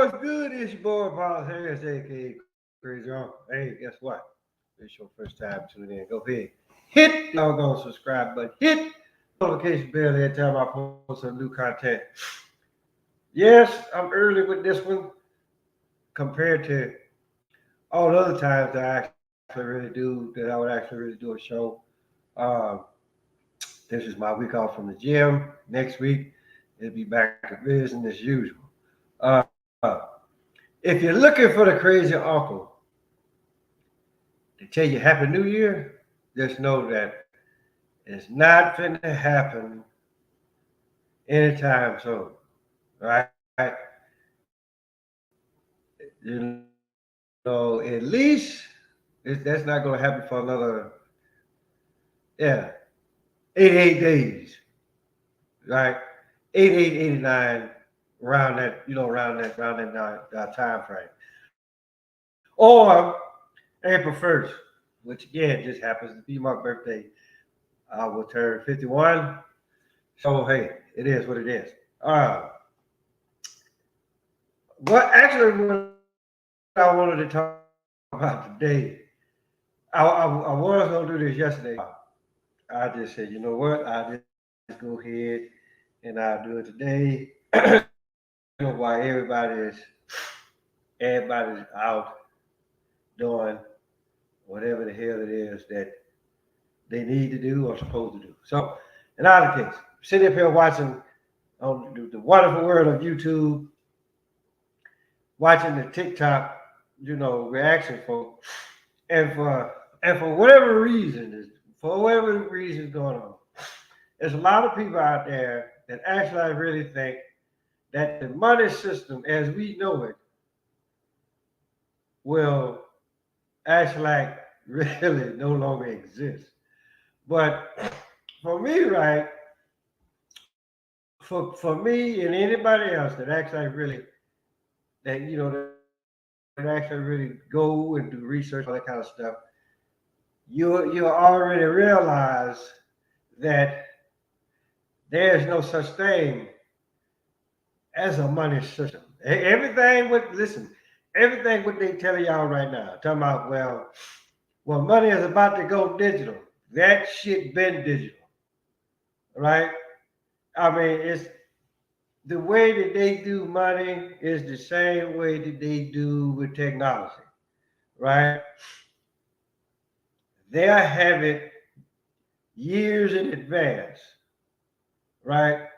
what's good? It's your boy Paul Harris, aka Crazy Uncle. Hey, guess what? If it's your first time tuning in, go ahead. Hit the doggone subscribe button. Hit the notification bell every time I post some new content. Yes, I'm early with this one compared to all the other times that I actually really do, that I would actually really do a show. Um, this is my week off from the gym. Next week, it'll be back to business as usual. Uh, if you're looking for the crazy uncle to tell you Happy New Year, just know that it's not finna happen anytime soon, right? At least that's not gonna happen for another, yeah, 88 days, right? 88, 89, around that, around that time frame. Or April 1st, which again just happens to be my birthday. I will turn 51. So hey, it is what it is. Uh, what I wanted to talk about today, I was gonna do this yesterday. I just said, you know what? I'll just go ahead and I'll do it today. While everybody's out doing whatever the hell it is that they need to do or supposed to do. So, in either case, sitting up here watching on the wonderful world of YouTube, watching the TikTok, reaction folk, and for whatever reason is going on, there's a lot of people out there that actually really think that the money system as we know it will actually really no longer exist. But for me, right, for me and anybody else that actually really that actually really go and do research, all that kind of stuff, you already realize that there's no such thing as a money system. Everything with listen, everything what they telling y'all right now, talking about well, money is about to go digital. That shit been digital, right? I mean, it's the way that they do money is the same way that they do with technology, right? They'll have it years in advance, right?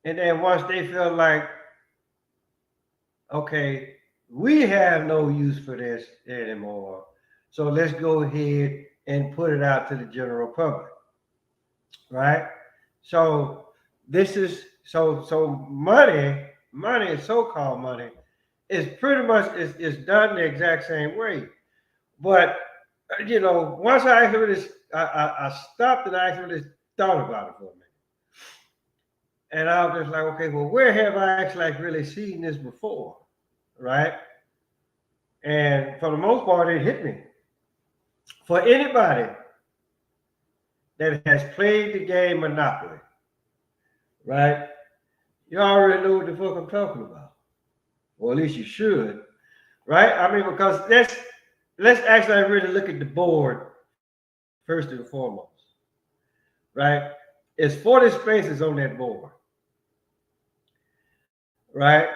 And then once they feel like, okay, we have no use for this anymore, so let's go ahead and put it out to the general public, right? So this is so money, so-called money, is pretty much is done the exact same way. But once I actually really, I stopped and I actually really thought about it for a minute. And I was just like, okay, well, where have I actually really seen this before? Right? And for the most part, it hit me. For anybody that has played the game Monopoly, right? You already know what the fuck I'm talking about. Or at least you should. Right? I mean, because let's actually really look at the board first and foremost. Right? It's 40 spaces on that board. Right?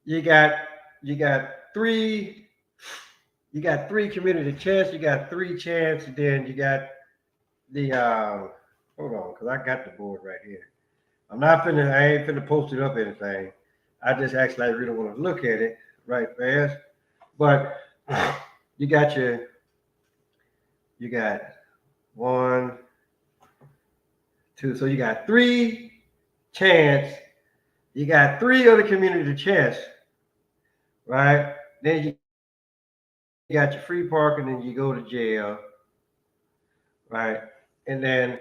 You got three community chests, you got three chants, and then you got the hold on, because I got the board right here. I ain't finna post it up anything. I just actually really want to look at it right fast. But you got you got one, two, so you got three chants, you got three other community chests, right? Then you got your free parking and you go to jail, right? And then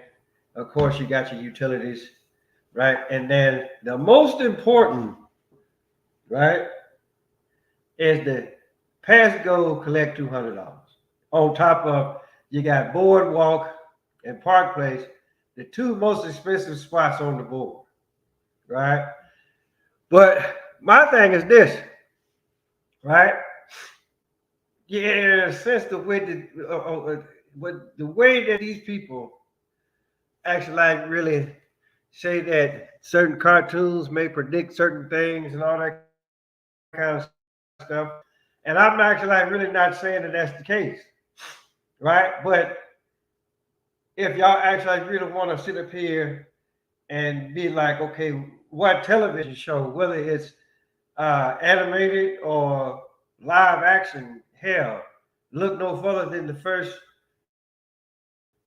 of course you got your utilities, right? And then the most important, right, is the pass go collect $200. On top of you got Boardwalk and Park Place, the two most expensive spots on the board, right? But my thing is this, right? Yeah, since the way the way that these people actually like really say that certain cartoons may predict certain things and all that kind of stuff, and I'm actually like really not saying that that's the case, right? But if y'all actually like really want to sit up here and be like, okay, what television show, whether it's animated or live action, hell, look no further than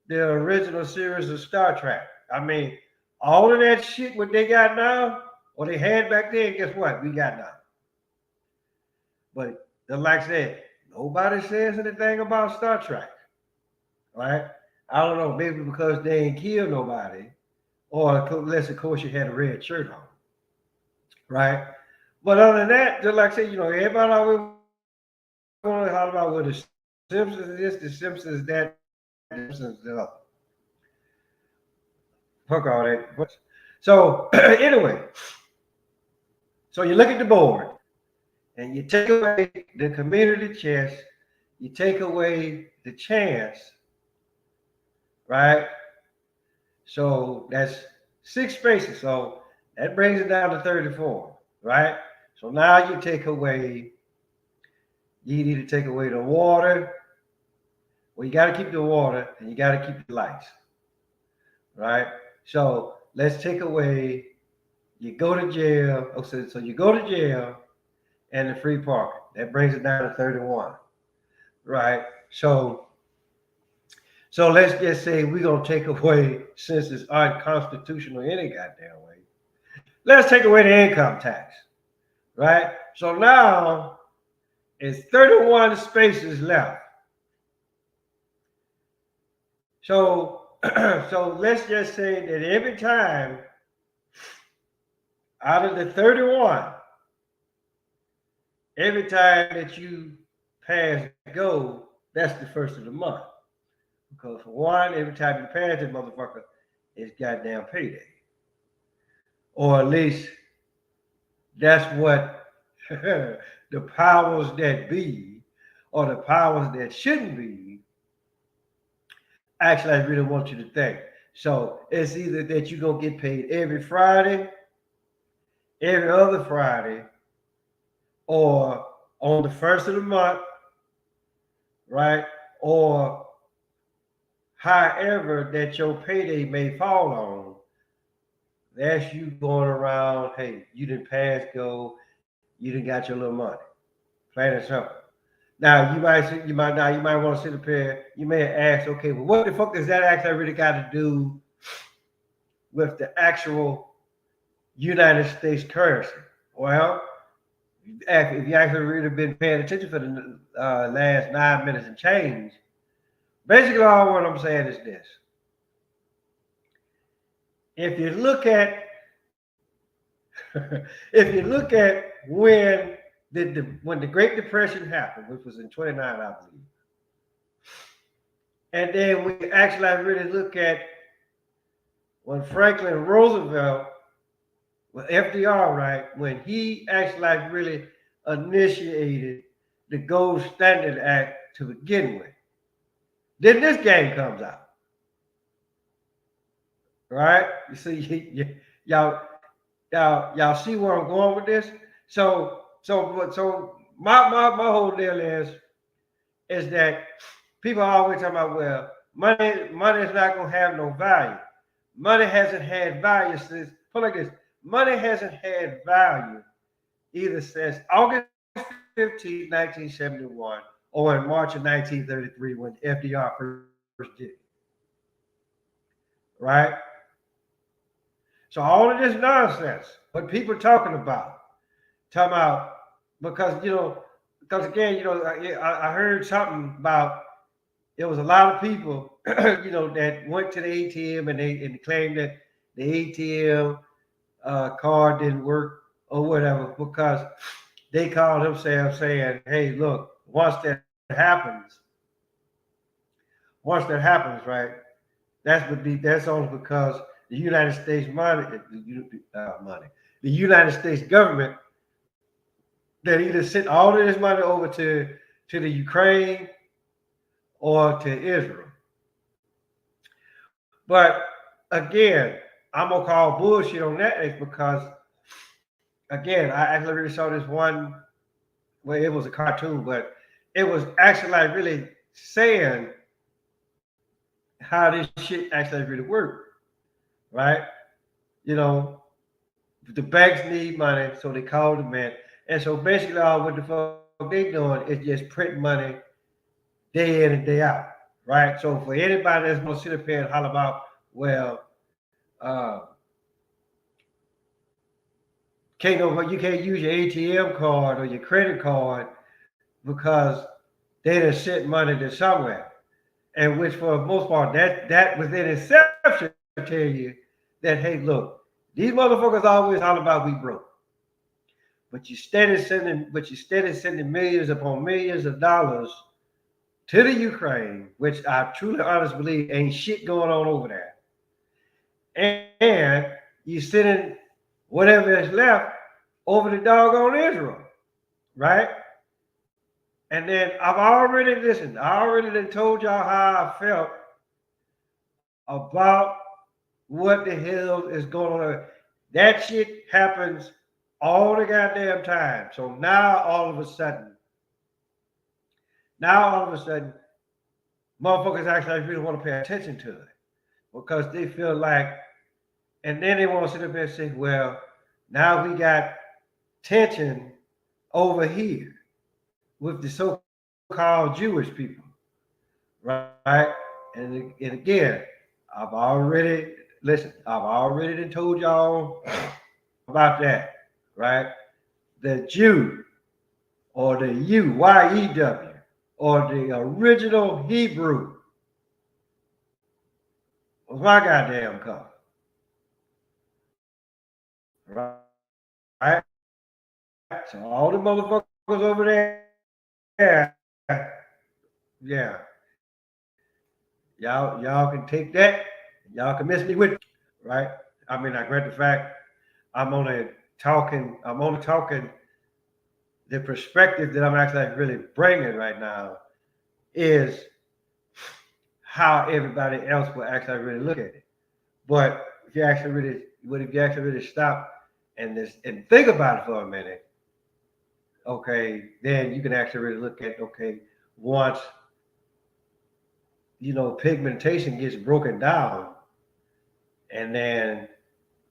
the original series of Star Trek. I mean, all of that shit what they got now, or they had back then, guess what? We got now. But like I said, nobody says anything about Star Trek, right? I don't know, maybe because they ain't killed nobody, or unless of course you had a red shirt on, right? But other than that, just like I said, everybody always want to talk about what the Simpsons is this, the Simpsons that, the Simpsons that, the Simpsons the other. Fuck all that. So anyway, so you look at the board and you take away the community chest, you take away the chance, right? So that's 6 spaces. So that brings it down to 34, right? So now you need to take away the water. Well, you got to keep the water and you got to keep the lights, right? So let's take away, you go to jail. Oh, so you go to jail and the free parking. That brings it down to 31, right? So let's just say we're gonna take away, since it's unconstitutional any goddamn way. Let's take away the income tax, right? So now it's 31 spaces left. So so let's just say that every time out of the 31, every time that you pass go, that's the first of the month. Because for one, every time you pass that motherfucker, it's goddamn payday. Or at least that's what the powers that be, or the powers that shouldn't be, actually I really want you to think. So it's either that you're gonna get paid every Friday, every other Friday, or on the first of the month, right? Or however that your payday may fall on, that's you going around, hey, you didn't pass go, you didn't got your little money. Plain and simple. Now you might want to sit up here. You may ask, okay, well, what the fuck does that actually really got to do with the actual United States currency? Well, if you actually really been paying attention for the last 9 minutes and change, basically all what I'm saying is this: if you look at if you look at when the Great Depression happened, which was in '29, I believe, and then we actually really look at when Franklin Roosevelt, well, FDR, right, when he actually really initiated the Gold Standard Act to begin with. Then this game comes out, right? You see, y'all see where I'm going with this. So my whole deal is that people are always talking about, well, money is not gonna have no value. Money hasn't had value since, put like this, money hasn't had value either since August 15th, 1971, or in March of 1933 when FDR first did it. Right? So all of this nonsense, what people talking about, because because again, I heard something about there was a lot of people, that went to the ATM and they claimed that the ATM card didn't work or whatever because they called themselves saying, "Hey, look, once that happens, right? That's only because the United States money, the United States government that either sent all of this money over to the Ukraine or to Israel. But again, I'm gonna call bullshit on that because again, I actually really saw this one where it was a cartoon, but it was actually like really saying how this shit actually really worked, right? You know, the banks need money, so they call the man. And so basically what the fuck they doing is just print money day in and day out, right? So for anybody that's gonna sit up here and holler about, well, uh, you can't use your ATM card or your credit card because they done sent money to somewhere. And which for the most part, that within itself should tell you that, hey, look, these motherfuckers always holler about we broke. But you steady sending millions upon millions of dollars to the Ukraine, which I truly honestly believe ain't shit going on over there. And you sending whatever is left over the doggone Israel, right? And then I already done told y'all how I felt about what the hell is going on. That shit happens all the goddamn time. So now all of a sudden, motherfuckers actually really want to pay attention to it because they feel like, and then they want to sit up there and say, well, now we got tension over here with the so-called Jewish people, right? And again, I've already told y'all about that, right? The Jew or the YEW or the original Hebrew was my goddamn color, right? So all the motherfuckers over there, yeah, y'all can take that, y'all can miss me with it, right? I mean, I grant the fact I'm only talking the perspective that I'm actually really bringing right now is how everybody else will actually really look at it. But if you actually really stop and think about it for a minute, okay, then you can actually really look at, okay, once pigmentation gets broken down, and then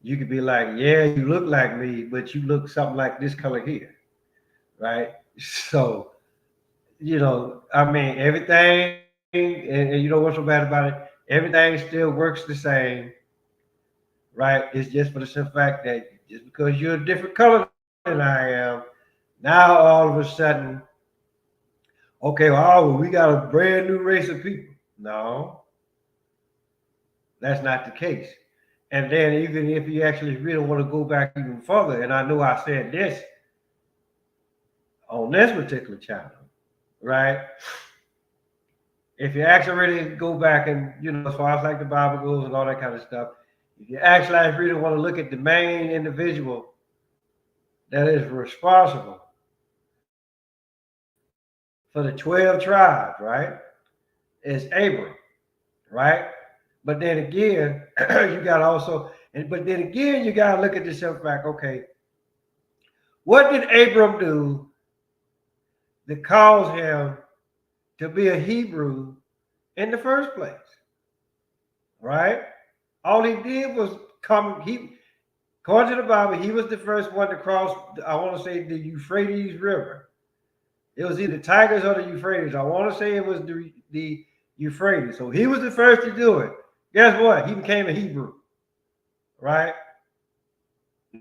you could be like, yeah, you look like me, but you look something like this color here, right? So, I mean, everything, and you know what's so bad about it? Everything still works the same, right? It's just for the simple fact that just because you're a different color than I am, now all of a sudden, okay, well, we got a brand new race of people. No, that's not the case. And then even if you actually really want to go back even further, and I know I said this on this particular channel, right? If you actually really go back and, as far as like the Bible goes and all that kind of stuff, if you actually really want to look at the main individual that is responsible for the 12 tribes, right, is Abram, right? But then again, you got to look at this fact, okay, what did Abram do that caused him to be a Hebrew in the first place, right? All he did was according to the Bible, he was the first one to cross, I want to say, the Euphrates River. It was either Tigris or the Euphrates. I want to say it was the Euphrates. So he was the first to do it. Guess what? He became a Hebrew, right?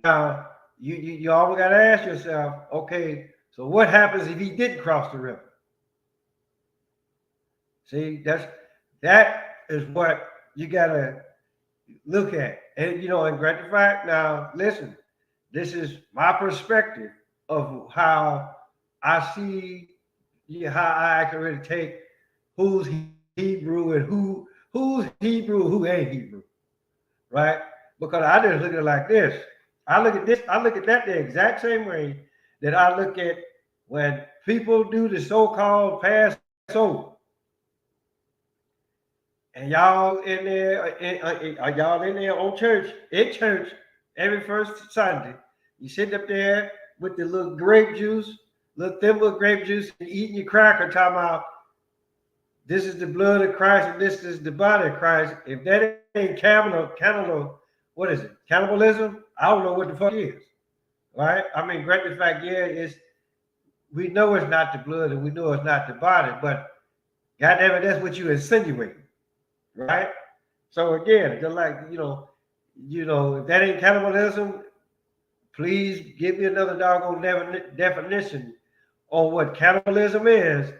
Now, you always got to ask yourself, okay, so what happens if he didn't cross the river? See, that is what you got to look at. And, and grant the fact, now, listen, this is my perspective of how I see, how I actually really take who's Hebrew and who's Hebrew, who ain't Hebrew, right? Because I just look at it like this. I look at that the exact same way that I look at when people do the so-called Passover. And y'all in there, are y'all in there on church, in church, every first Sunday. You sit up there with the little grape juice, little thimble of grape juice, and eating your cracker, talking about this is the blood of Christ and this is the body of Christ. If that ain't what is it? Cannibalism? I don't know what the fuck it is. Right? I mean, great the fact, yeah, we know it's not the blood and we know it's not the body, but goddamn it, that's what you insinuate. Right? So again, just like if that ain't cannibalism, please give me another doggone definition on what cannibalism is,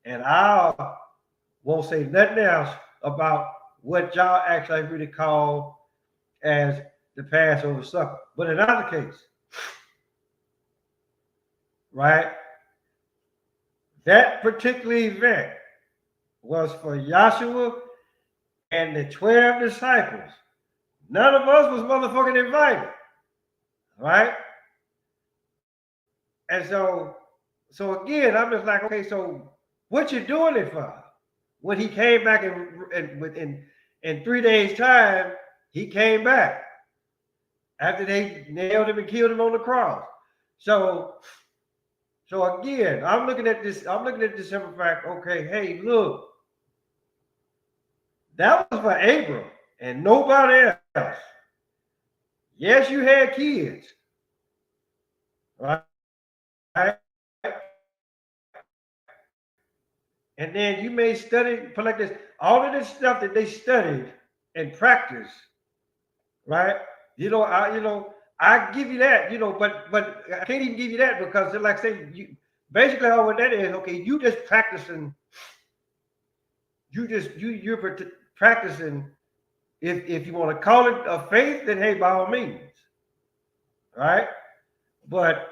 and I won't say nothing else about what y'all actually really call as the Passover supper. But in our case, right, that particular event was for Yahshua and the 12 disciples. None of us was motherfucking invited, right? And so again, I'm just like, okay, so what you doing it for? When he came back in 3 days' time, he came back after they nailed him and killed him on the cross. So again, I'm looking at this simple fact. Okay, hey, look, that was for Abram and nobody else. Yes, you had kids, right? And then you may study put like this. All of this stuff that they studied and practiced, right? I give you that, but I can't even give you that because they're like saying you basically all what that is, okay, you just practicing, you're practicing. If you want to call it a faith, then hey, by all means, right? But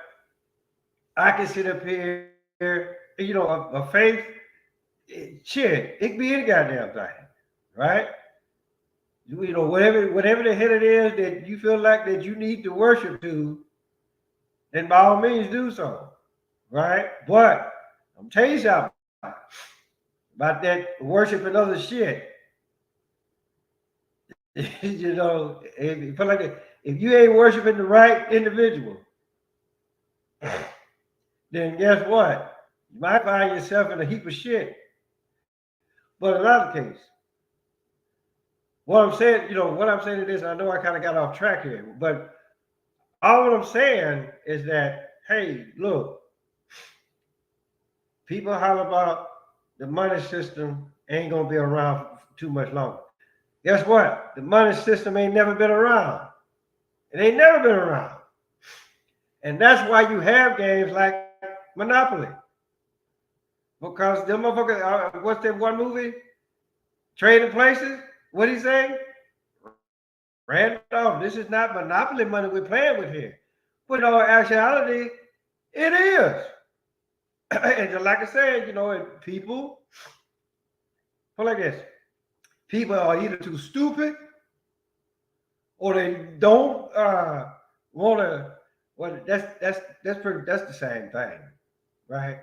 I can sit up here, a faith, shit, it can be any goddamn thing, right? Whatever the hell it is that you feel like that you need to worship to, then by all means do so, right? But I'm telling you something about that worshiping other shit. If you feel like if you ain't worshiping the right individual, then guess what? You might find yourself in a heap of shit. But in another case, what I'm saying is this, I know I kind of got off track here, but all what I'm saying is that, hey, look, people holler about the money system ain't going to be around for too much longer. Guess what? The money system ain't never been around. It ain't never been around. And that's why you have games like Monopoly. Because them motherfuckers, what's that one movie? Trading Places? What'd he say? Randolph, this is not Monopoly money we're playing with here. But in all actuality, it is. And just like I said, people, put like this, people are either too stupid or they don't want to. Well, that's the same thing, right?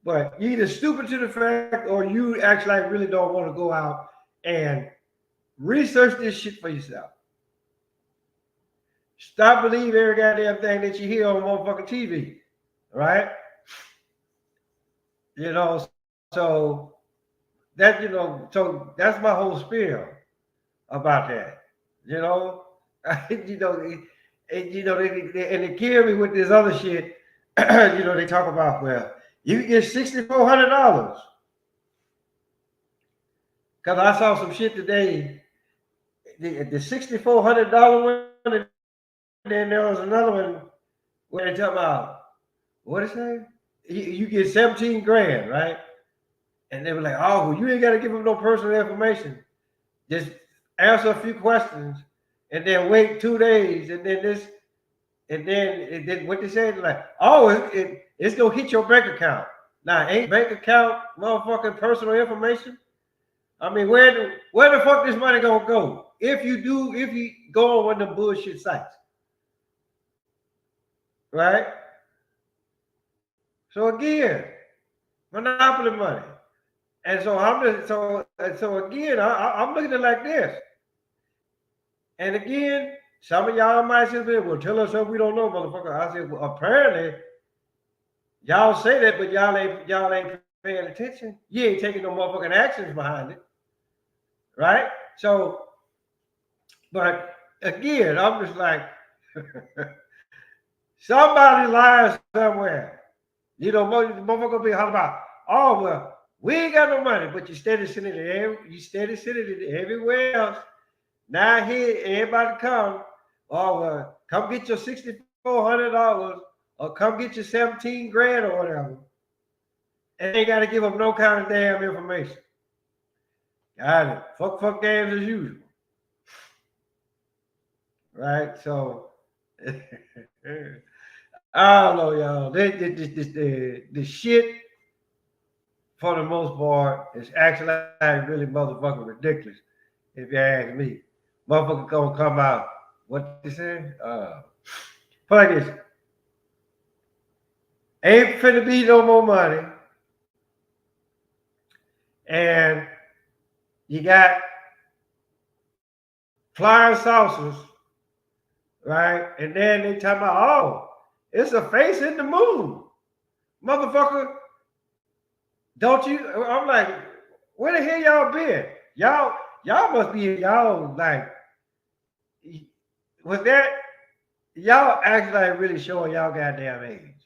But you're either stupid to the fact, or you actually really don't want to go out and research this shit for yourself. Stop believing every goddamn thing that you hear on motherfucking TV, right? So that's my whole spiel about that. And they kill me with this other shit. They talk about, well, you can get $6,400. Because I saw some shit today, the $6,400 one, and then there was another one where they talk about, what is that? You get 17 grand, right? And they were like, oh, well, you ain't got to give them no personal information. Just answer a few questions and then wait 2 days. And then what they said, like, oh, it's going to hit your bank account. Now, ain't bank account motherfucking personal information? I mean, where the fuck this money going to go? If you go on one of the bullshit sites. Right? So again, monopoly money. And so I'm just so again, I'm looking at it like this. And again, some of y'all might say, well, tell us something we don't know, motherfucker. I said, well, apparently, y'all say that, but y'all ain't paying attention. You ain't taking no motherfucking actions behind it. Right? So, but again, I'm just like, somebody lying somewhere. You know, motherfucker be hollering about, oh well, we ain't got no money, but you steady sending it everywhere else. Now here, everybody come, oh well, come get your $6,400 or come get your 17 grand or whatever. And they gotta give them no kind of damn information. Got it. Fuck games as usual. Right? So I don't know, y'all. The shit for the most part is actually really motherfucking ridiculous. If you ask me, motherfucker gonna come out. What they say? Like this. Ain't finna be no more money, and you got flying saucers, right? And then they talk about, oh, it's a face in the moon, motherfucker. Don't you? I'm like, where the hell y'all been? Y'all must be y'all like. Was that y'all actually like really showing y'all goddamn age,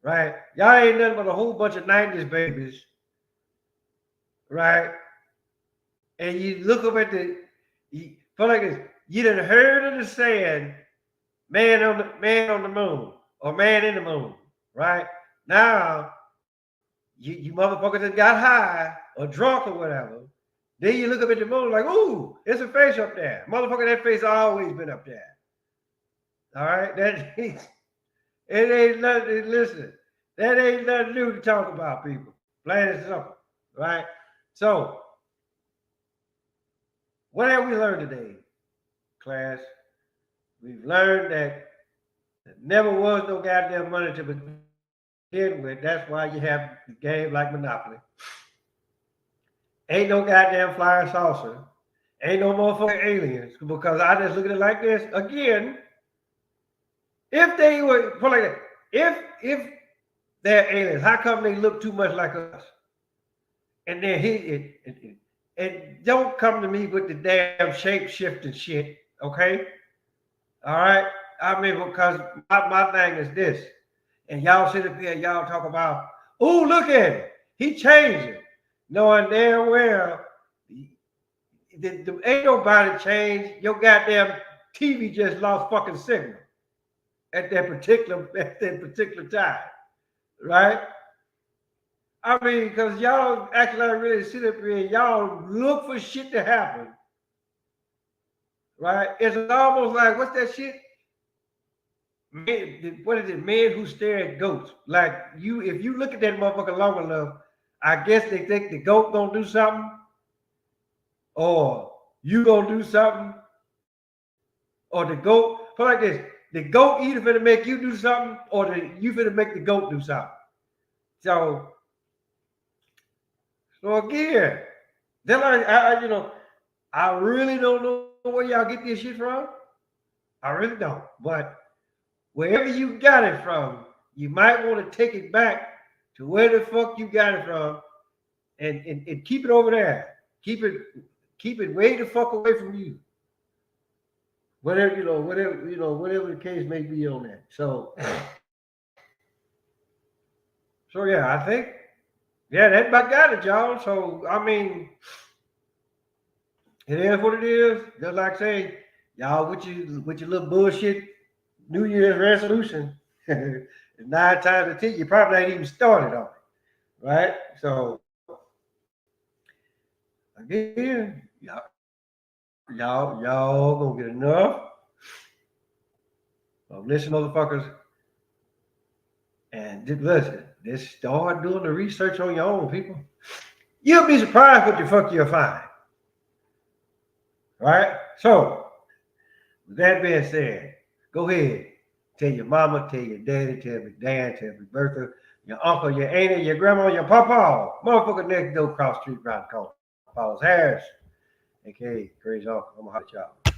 right? Y'all ain't nothing but a whole bunch of 90s babies, right? And you look up at you feel like this. You done heard of the saying, man on the moon or man in the moon, right? Now you motherfuckers that got high or drunk or whatever. Then you look up at the moon like, ooh, it's a face up there. Motherfucker, that face always been up there. All right, it ain't nothing. Listen, that ain't nothing new to talk about, people. Plain and simple, right? So, what have we learned today, class? We've learned that there never was no goddamn money to begin with. That's why you have a game like Monopoly. Ain't no goddamn flying saucer. Ain't no motherfucking aliens. Because I just look at it like this again. If they were put like that, if they're aliens, how come they look too much like us? And then and don't come to me with the damn shape shifting shit, okay? All right. I mean, because my thing is this, and y'all sit up here, y'all talk about, oh, look at it, he changed it, knowing damn well ain't nobody changed. Your goddamn TV just lost fucking signal at that particular time, right? I mean, because y'all actually like really sit up here and y'all look for shit to happen, right? It's almost like, what's that shit? What is it? Men who stare at goats. Like you, if you look at that motherfucker long enough, I guess they think the goat gonna do something, or you gonna do something, or the goat. Put like this: the goat either finna make you do something, or you finna make the goat do something. So again, then I really don't know where y'all get this shit from. I really don't. But wherever you got it from, you might want to take it back to where the fuck you got it from, and keep it over there. Keep it way the fuck away from you. Whatever whatever the case may be on that. So yeah, I think that about got it, y'all. So I mean, it is what it is. Just like say, y'all with your little bullshit New Year's resolution. 9 times out of 10, you probably ain't even started on it, right? So again, y'all gonna get enough of listen, motherfuckers, and just start doing the research on your own, people. You'll be surprised what the fuck you'll find. Right? So, with that being said, go ahead. Tell your mama, tell your daddy, tell your dad, tell your Bertha, your uncle, your auntie, your grandma, your papa, motherfucker next door, cross street, around the corner. Paul's Harris, aka Crazy Uncle. I'm gonna holler at y'all.